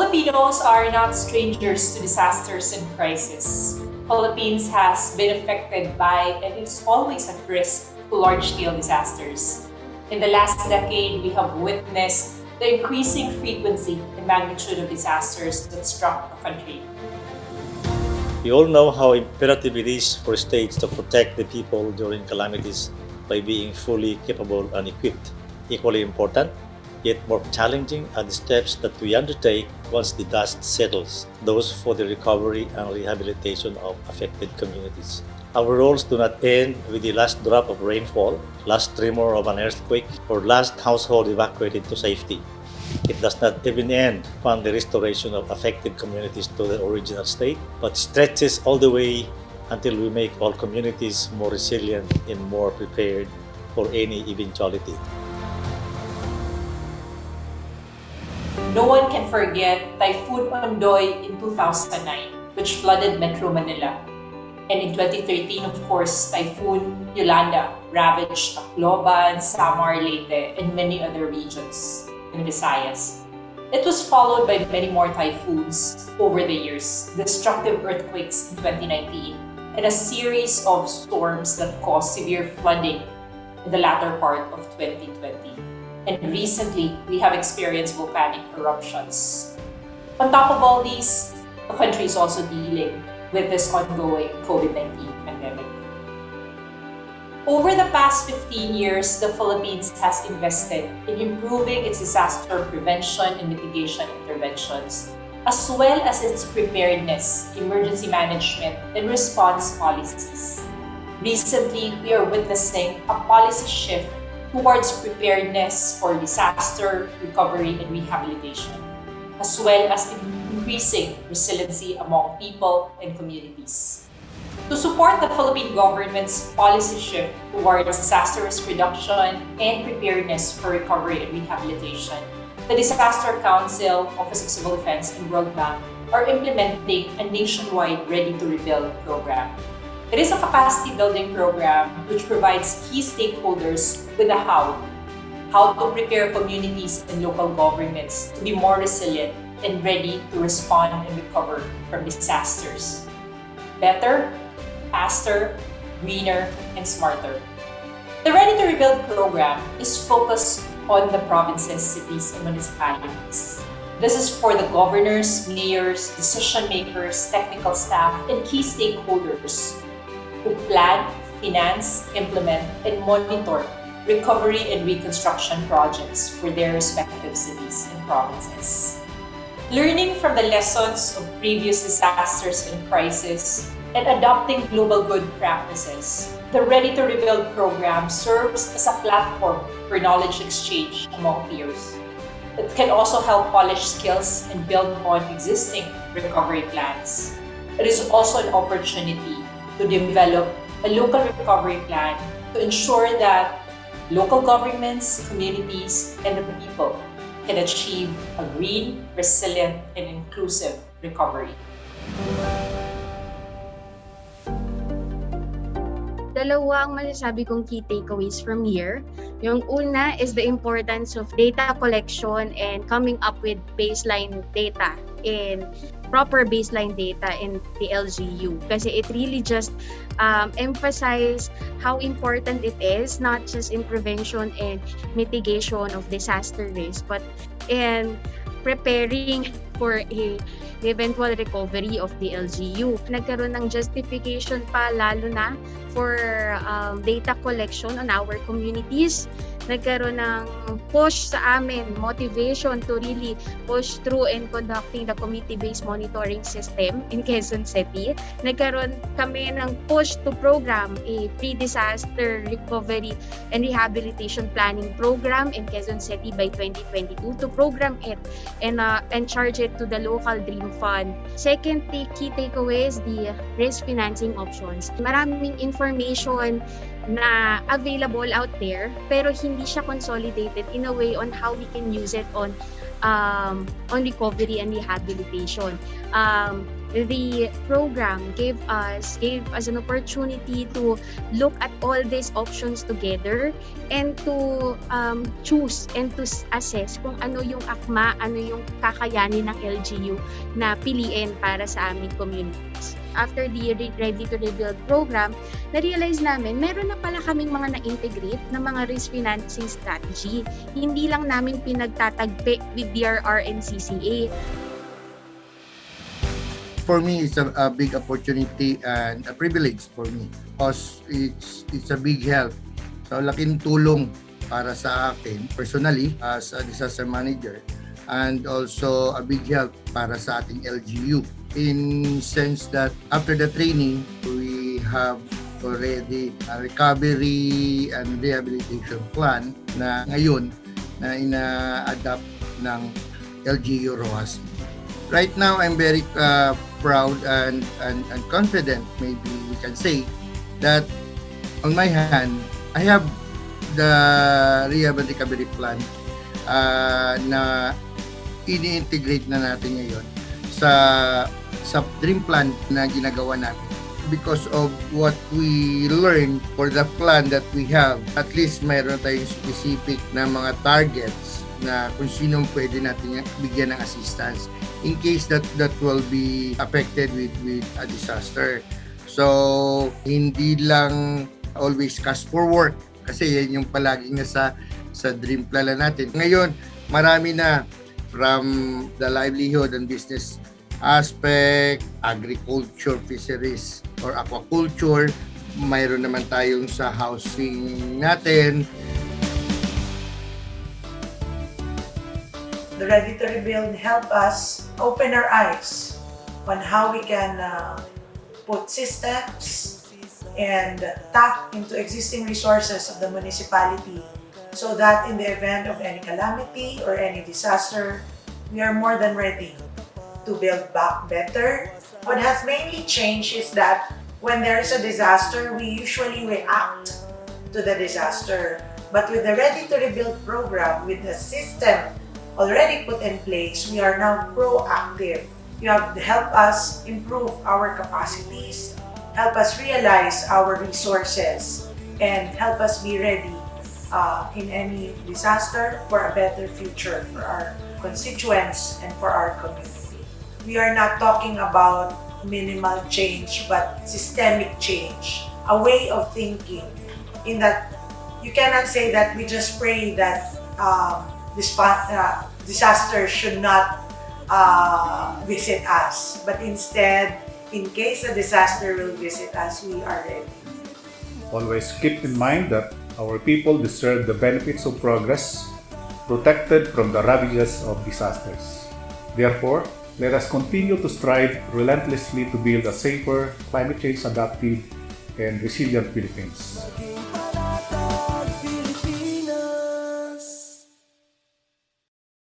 Filipinos are not strangers to disasters and crisis. Philippines has been affected by and is always at risk to large-scale disasters. In the last decade, we have witnessed the increasing frequency and magnitude of disasters that struck the country. We all know how imperative it is for states to protect the people during calamities by being fully capable and equipped. Equally important, yet more challenging, are the steps that we undertake once the dust settles, those for the recovery and rehabilitation of affected communities. Our roles do not end with the last drop of rainfall, last tremor of an earthquake, or last household evacuated to safety. It does not even end upon the restoration of affected communities to the original state, but stretches all the way until we make all communities more resilient and more prepared for any eventuality. No one can forget Typhoon Ondoy in 2009, which flooded Metro Manila. And in 2013, of course, Typhoon Yolanda ravaged Tacloban, Samar, Leyte, and many other regions in Visayas. It was followed by many more typhoons over the years, destructive earthquakes in 2019, and a series of storms that caused severe flooding in the latter part of 2020. And recently, we have experienced volcanic eruptions. On top of all these, the country is also dealing with this ongoing COVID-19 pandemic. Over the past 15 years, the Philippines has invested in improving its disaster prevention and mitigation interventions, as well as its preparedness, emergency management, and response policies. Recently, we are witnessing a policy shift towards preparedness for disaster, recovery, and rehabilitation, as well as increasing resiliency among people and communities. To support the Philippine government's policy shift towards disaster risk reduction and preparedness for recovery and rehabilitation, the Disaster Council, Office of Civil Defense, and World Bank are implementing a nationwide Ready to Rebuild program. It is a capacity-building program which provides key stakeholders with a how to prepare communities and local governments to be more resilient and ready to respond and recover from disasters. Better, faster, greener, and smarter. The Ready to Rebuild program is focused on the provinces, cities, and municipalities. This is for the governors, mayors, decision makers, technical staff, and key stakeholders to plan, finance, implement, and monitor recovery and reconstruction projects for their respective cities and provinces. Learning from the lessons of previous disasters and crises and adopting global good practices, the Ready to Rebuild program serves as a platform for knowledge exchange among peers. It can also help polish skills and build on existing recovery plans. It is also an opportunity to develop a local recovery plan to ensure that local governments, communities, and the people can achieve a green, resilient, and inclusive recovery. Dalawang masasabi kong key takeaways from here. Yung una is the importance of data collection and coming up with baseline data and proper baseline data in the LGU. Kasi it really just emphasize how important it is, not just in prevention and mitigation of disaster risk, but in preparing for the eventual recovery of the LGU. Nagkaroon ng justification pa lalo na for data collection on our communities. Nagkaroon ng push sa amin, motivation to really push through and conducting the community-based monitoring system in Quezon City. Nagkaroon kami ng push to program a pre-disaster recovery and rehabilitation planning program in Quezon City by 2022 to program it and charge it to the local Dream Fund. Second key takeaway is the risk financing options. Maraming information na available out there pero hindi siya consolidated in a way on how we can use it on recovery and rehabilitation. the program gave us an opportunity to look at all these options together and to choose and to assess kung ano yung akma, ano yung kakayanin ng LGU na piliin para sa aming communities. After the Ready to Rebuild program, na-realize namin meron na pala kaming mga na-integrate na mga risk financing strategy. Hindi lang namin pinagtatagpi with DRR and CCA. For me, it's a big opportunity and a privilege for me because it's a big help. So, laking tulong para sa akin personally as a disaster manager and also a big help para sa ating LGU in sense that after the training, we have already a recovery and rehabilitation plan na ngayon na ina-adapt ng LGU ROAS. Right now, I'm very proud and confident, maybe we can say, that on my hand, I have the rehab and recovery plan na ini-integrate na natin ngayon sa dream plan na ginagawa natin. Because of what we learned for the plan that we have, at least mayroon tayong specific na mga targets na kung sino pwede natin bigyan ng assistance in case that will be affected with a disaster. So, hindi lang always cash for work kasi yan yung palaging nasa dream plan natin. Ngayon, marami na from the livelihood and business aspect, agriculture, fisheries, or aquaculture. Mayroon naman tayong sa housing natin. The Ready to Rebuild help us open our eyes on how we can put systems and tap into existing resources of the municipality so that in the event of any calamity or any disaster, we are more than ready to build back better. What has mainly changed is that when there is a disaster, we usually react to the disaster. But with the Ready to Rebuild program, with the system already put in place, we are now proactive. You have to help us improve our capacities, help us realize our resources, and help us be ready in any disaster for a better future for our constituents and for our community. We are not talking about minimal change, but systemic change, a way of thinking, in that you cannot say that we just pray that disaster should not visit us, but instead, in case a disaster will visit us, we are ready. Always keep in mind that our people deserve the benefits of progress, protected from the ravages of disasters. Therefore, let us continue to strive relentlessly to build a safer, climate change adaptive, and resilient Philippines.